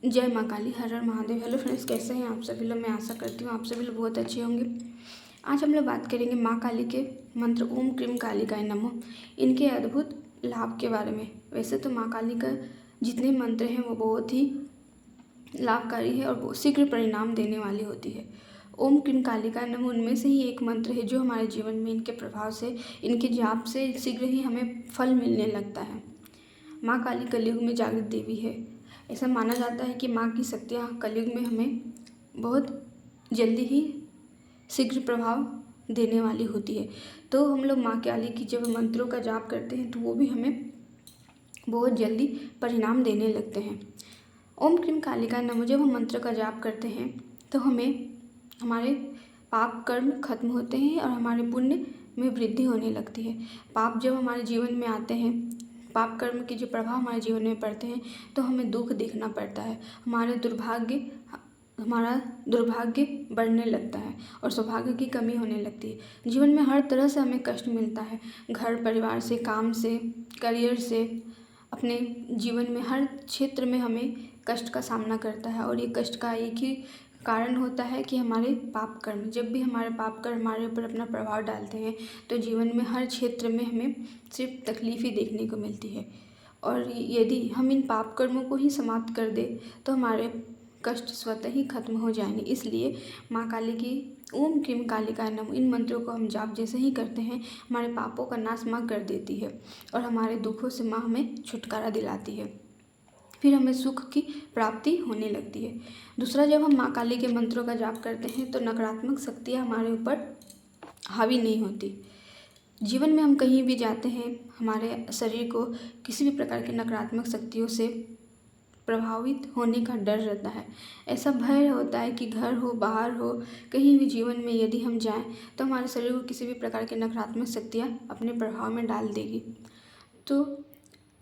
जय माँ काली, हर हर Mahadev. Hello friends, कैसे हैं आप सभी लोग। मैं आशा करती हूँ आप सभी लोग बहुत अच्छे होंगे। आज हम लोग बात करेंगे माँ काली के मंत्र ओम क्रीम कालिकाय नमः, इनके अद्भुत लाभ के बारे में। वैसे तो माँ काली का जितने मंत्र हैं वो बहुत ही लाभकारी है और शीघ्र परिणाम देने वाली होती है। ओम क्रीम कालिकाय नमः उनमें से ही एक मंत्र है जो हमारे जीवन में इनके प्रभाव से, इनके जाप से शीघ्र ही हमें फल मिलने लगता है। माँ काली कलयुग में जागृत देवी है। ऐसा माना जाता है कि माँ की शक्तियाँ कलयुग में हमें बहुत जल्दी ही शीघ्र प्रभाव देने वाली होती है। तो हम लोग माँ काली की जब मंत्रों का जाप करते हैं तो वो भी हमें बहुत जल्दी परिणाम देने लगते हैं। ओम क्रीम कालिका नमः जब हम मंत्र का जाप करते हैं तो हमें हमारे पाप कर्म खत्म होते हैं और हमारे पुण्य में वृद्धि होने लगती है। पाप जब हमारे जीवन में आते हैं, पाप कर्म के जो प्रभाव हमारे जीवन में पड़ते हैं तो हमें दुख देखना पड़ता है। हमारा दुर्भाग्य बढ़ने लगता है और सौभाग्य की कमी होने लगती है। जीवन में हर तरह से हमें कष्ट मिलता है, घर परिवार से, काम से, करियर से, अपने जीवन में हर क्षेत्र में हमें कष्ट का सामना करता है। और ये कष्ट का एक ही कारण होता है कि हमारे पाप कर्म, जब भी हमारे पाप कर्म हमारे ऊपर अपना प्रभाव डालते हैं तो जीवन में हर क्षेत्र में हमें सिर्फ तकलीफ ही देखने को मिलती है। और यदि हम इन पाप कर्मों को ही समाप्त कर दें तो हमारे कष्ट स्वतः ही खत्म हो जाएंगे। इसलिए माँ काली की ओम क्रीम कालिकाय नमः इन मंत्रों को हम जाप जैसे ही करते हैं हमारे पापों का नाश माँ कर देती है और हमारे दुखों से माँ हमें छुटकारा दिलाती है। फिर हमें सुख की प्राप्ति होने लगती है। दूसरा, जब हम माँ काली के मंत्रों का जाप करते हैं तो नकारात्मक शक्तियाँ हमारे ऊपर हावी नहीं होती। जीवन में हम कहीं भी जाते हैं, हमारे शरीर को किसी भी प्रकार की नकारात्मक शक्तियों से प्रभावित होने का डर रहता है। ऐसा भय होता है कि घर हो, बाहर हो, कहीं भी जीवन में यदि हम जाएं तो हमारे शरीर को किसी भी प्रकार की नकारात्मक शक्तियाँ अपने प्रभाव में डाल देगी। तो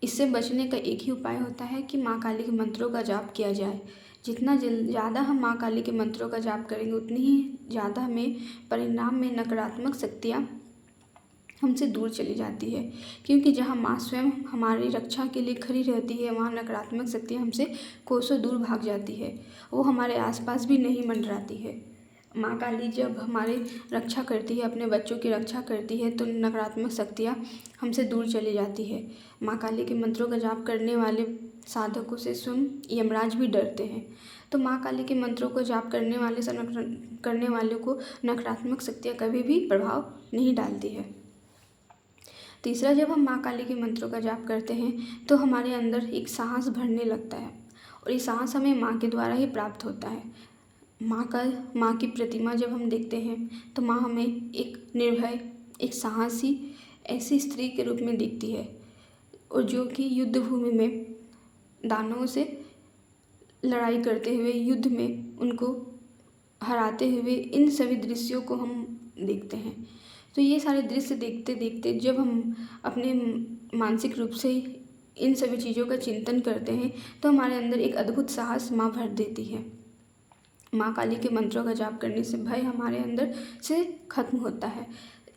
इससे बचने का एक ही उपाय होता है कि माँ काली के मंत्रों का जाप किया जाए। जितना ज़्यादा हम माँ काली के मंत्रों का जाप करेंगे उतनी ही ज़्यादा हमें परिणाम में नकारात्मक शक्तियाँ हमसे दूर चली जाती है। क्योंकि जहाँ माँ स्वयं हमारी रक्षा के लिए खड़ी रहती है वहाँ नकारात्मक शक्तियाँ हमसे कोसों दूर भाग जाती है, वो हमारे आसपास भी नहीं मंडराती है। माँ काली जब हमारी रक्षा करती है, अपने बच्चों की रक्षा करती है, तो नकारात्मक शक्तियाँ हमसे दूर चली जाती है। माँ काली के मंत्रों का जाप करने वाले साधकों से स्वयं यमराज भी डरते हैं। तो माँ काली के मंत्रों को जाप करने वालों को नकारात्मक शक्तियाँ कभी भी प्रभाव नहीं डालती है। तीसरा, जब हम माँ काली के मंत्रों का जाप करते हैं तो हमारे अंदर एक साहस भरने लगता है और ये साहस हमें माँ के द्वारा ही प्राप्त होता है। माँ की प्रतिमा जब हम देखते हैं तो माँ हमें एक निर्भय, एक साहसी ऐसी स्त्री के रूप में दिखती है और जो कि युद्ध भूमि में दानवों से लड़ाई करते हुए, युद्ध में उनको हराते हुए, इन सभी दृश्यों को हम देखते हैं। तो ये सारे दृश्य देखते देखते जब हम अपने मानसिक रूप से इन सभी चीज़ों का चिंतन करते हैं तो हमारे अंदर एक अद्भुत साहस माँ भर देती है। माँ काली के मंत्रों का जाप करने से भय हमारे अंदर से खत्म होता है,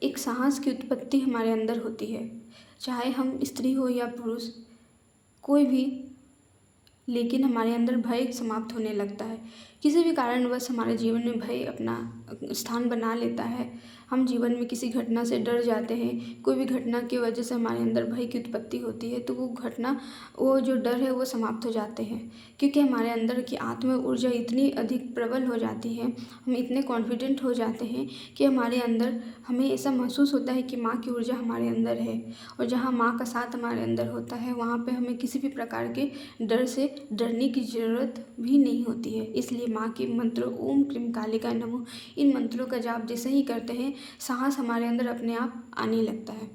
एक साहस की उत्पत्ति हमारे अंदर होती है। चाहे हम स्त्री हो या पुरुष, कोई भी, लेकिन हमारे अंदर भय समाप्त होने लगता है। किसी भी कारणवश हमारे जीवन में भय अपना स्थान बना लेता है। हम जीवन में किसी घटना से डर जाते हैं, कोई भी घटना की वजह से हमारे अंदर भय की उत्पत्ति होती है तो वो जो डर है वो समाप्त हो जाते हैं। क्योंकि हमारे अंदर की आत्म ऊर्जा इतनी अधिक प्रबल हो जाती है, हम इतने कॉन्फिडेंट हो जाते हैं कि हमारे अंदर हमें ऐसा महसूस होता है कि माँ की ऊर्जा हमारे अंदर है। और जहाँ माँ का साथ हमारे अंदर होता है वहाँ पे हमें किसी भी प्रकार के डर से डरने की ज़रूरत भी नहीं होती है। इसलिए माँ के मंत्र ओम क्रीम कालिकाय नमः इन मंत्रों का जाप जैसे ही करते हैं साहस हमारे अंदर अपने आप आने लगता है।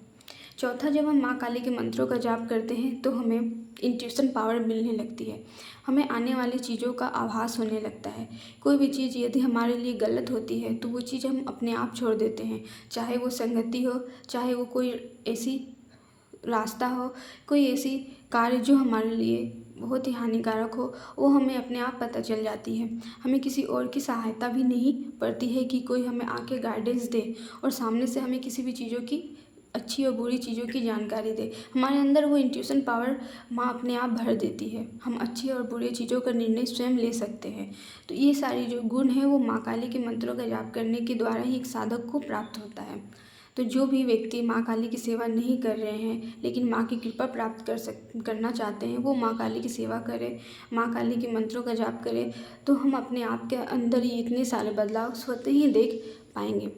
चौथा, जब हम माँ काली के मंत्रों का जाप करते हैं तो हमें इंट्यूशन पावर मिलने लगती है। हमें आने वाली चीज़ों का आभास होने लगता है। कोई भी चीज़ यदि हमारे लिए गलत होती है तो वो चीज़ हम अपने आप छोड़ देते हैं। चाहे वो संगति हो, चाहे वो कोई ऐसी रास्ता हो, कोई ऐसी कार्य जो हमारे लिए बहुत ही हानिकारक हो, वो हमें अपने आप पता चल जाती है। हमें किसी और की सहायता भी नहीं पड़ती है कि कोई हमें आके गाइडेंस दे और सामने से हमें किसी भी चीज़ों की अच्छी और बुरी चीज़ों की जानकारी दे। हमारे अंदर वो इंट्यूशन पावर माँ अपने आप भर देती है। हम अच्छी और बुरी चीज़ों का निर्णय स्वयं ले सकते हैं। तो ये सारी जो गुण हैं वो माँ काली के मंत्रों का जाप करने के द्वारा ही एक साधक को प्राप्त होता है। तो जो भी व्यक्ति माँ काली की सेवा नहीं कर रहे हैं लेकिन माँ की कृपा प्राप्त करना चाहते हैं, वो माँ काली की सेवा करें, माँ काली के मंत्रों का जाप करें, तो हम अपने आप के अंदर ही इतने सारे बदलाव स्वतः ही देख पाएंगे।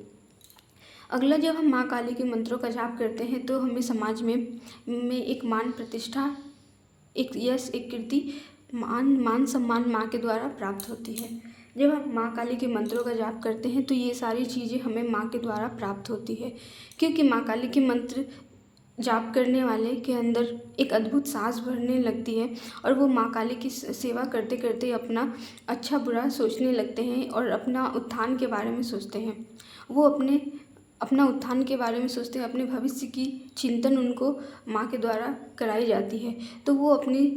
अगला, जब हम माँ काली के मंत्रों का जाप करते हैं तो हमें समाज में एक मान प्रतिष्ठा, एक यश, एक कीर्ति, मान सम्मान माँ के द्वारा प्राप्त होती है। जब हम माँ काली के मंत्रों का जाप करते हैं तो ये सारी चीज़ें हमें माँ के द्वारा प्राप्त होती है, क्योंकि माँ काली के मंत्र जाप करने वाले के अंदर एक अद्भुत सांस भरने लगती है और वो माँ काली की सेवा करते करते अपना अच्छा बुरा सोचने लगते हैं और अपना उत्थान के बारे में सोचते हैं। वो अपना उत्थान के बारे में सोचते हैं, अपने भविष्य की चिंतन उनको माँ के द्वारा कराई जाती है। तो वो अपनी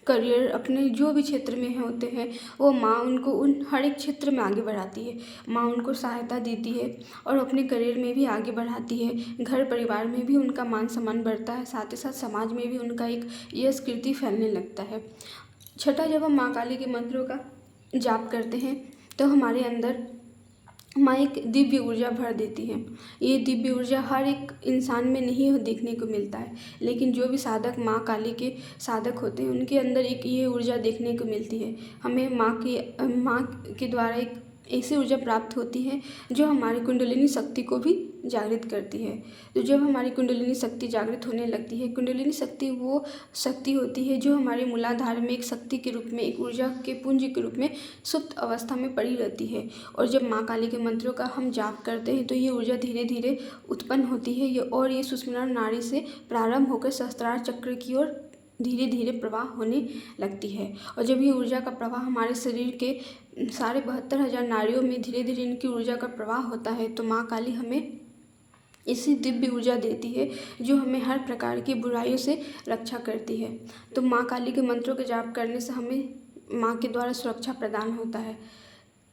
करियर, अपने जो भी क्षेत्र में होते हैं, वो माँ उनको उन हर एक क्षेत्र में आगे बढ़ाती है। माँ उनको सहायता देती है और अपने करियर में भी आगे बढ़ाती है। घर परिवार में भी उनका मान सम्मान बढ़ता है, साथ ही साथ समाज में भी उनका एक यश कीर्ति फैलने लगता है। छठा, जब हम माँ काली के मंत्रों का जाप करते हैं तो हमारे अंदर माँ एक दिव्य ऊर्जा भर देती है। ये दिव्य ऊर्जा हर एक इंसान में नहीं देखने को मिलता है, लेकिन जो भी साधक माँ काली के साधक होते हैं उनके अंदर एक ये ऊर्जा देखने को मिलती है। हमें माँ के द्वारा एक ऐसी ऊर्जा प्राप्त होती है जो हमारी कुंडलिनी शक्ति को भी जागृत करती है। तो जब हमारी कुंडलिनी शक्ति जागृत होने लगती है, कुंडलिनी शक्ति वो शक्ति होती है जो हमारे मूलाधार में एक शक्ति के रूप में, एक ऊर्जा के पुंज के रूप में सुप्त अवस्था में पड़ी रहती है। और जब माँ काली के मंत्रों का हम जाप करते हैं तो ये ऊर्जा धीरे धीरे उत्पन्न होती है ये सुषुम्ना नाड़ी से प्रारंभ होकर सहस्त्रार चक्र की ओर धीरे धीरे प्रवाह होने लगती है। और जब ये ऊर्जा का प्रवाह हमारे शरीर के सारे 72,000 नाड़ियों में धीरे धीरे इनकी ऊर्जा का प्रवाह होता है, तो माँ काली हमें ऐसी दिव्य ऊर्जा देती है जो हमें हर प्रकार की बुराइयों से रक्षा करती है। तो माँ काली के मंत्रों के जाप करने से हमें माँ के द्वारा सुरक्षा प्रदान होता है।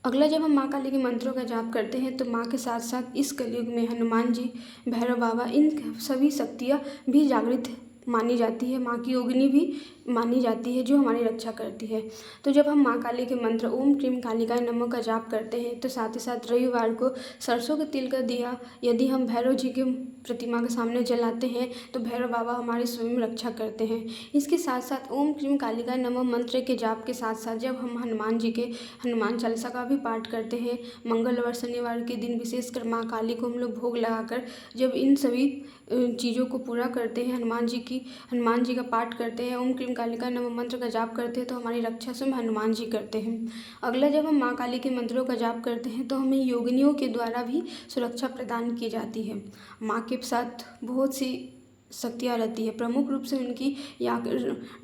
अगला, जब हम माँ काली के मंत्रों का जाप करते हैं तो माँ के साथ साथ इस कलयुग में हनुमान जी, भैरव बाबा, इन सभी शक्तियाँ भी जागृत मानी जाती है। माँ की योगिनी भी मानी जाती है जो हमारी रक्षा करती है। तो जब हम माँ काली के मंत्र ओम क्रीम कालिकाय नमः का जाप करते हैं तो साथ ही साथ रविवार को सरसों के तिल का दिया यदि हम भैरव जी के प्रतिमा के सामने जलाते हैं तो भैरव बाबा हमारी स्वयं रक्षा करते हैं। इसके साथ साथ ओम क्रीम कालिकाय नमः मंत्र के जाप के साथ साथ जब हम हनुमान जी के हनुमान चालीसा का भी पाठ करते हैं, मंगलवार शनिवार के दिन विशेषकर माँ काली को हम लोग भोग लगाकर जब इन सभी चीज़ों को पूरा करते हैं, हनुमान जी का पाठ करते हैं, ओम क्रीम कालिकाय नमः मंत्र का जाप करते हैं तो हमारी रक्षा स्वयं हनुमान जी करते हैं। अगला, जब हम माँ काली के मंत्रों का जाप करते हैं तो हमें योगिनियों के द्वारा भी सुरक्षा प्रदान की जाती है। माँ के साथ बहुत सी शक्तियाँ रहती है, प्रमुख रूप से उनकी या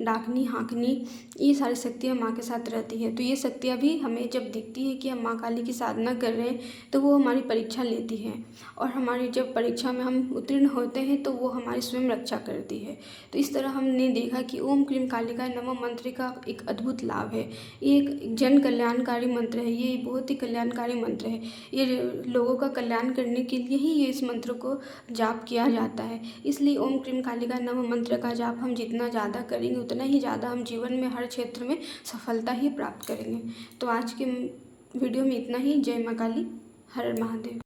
डाकनी, हाँकनी, ये सारी शक्तियाँ माँ के साथ रहती है। तो ये शक्तियाँ भी हमें जब दिखती है कि हम माँ काली की साधना कर रहे हैं तो वो हमारी परीक्षा लेती हैं और हमारी जब परीक्षा में हम उत्तीर्ण होते हैं तो वो हमारी स्वयं रक्षा करती है। तो इस तरह हमने देखा कि ओम क्रीम कालिकाय नमः मंत्र का एक अद्भुत लाभ है। ये एक जन कल्याणकारी मंत्र है, ये बहुत ही कल्याणकारी मंत्र है। ये लोगों का कल्याण करने के लिए ही ये इस मंत्र को जाप किया जाता है। इसलिए ओम क्रीम कालिकाय नमः मंत्र का जाप हम जितना ज़्यादा करेंगे उतना ही ज़्यादा हम जीवन में हर क्षेत्र में सफलता ही प्राप्त करेंगे। तो आज के वीडियो में इतना ही। जय माँ काली, हर हर महादेव।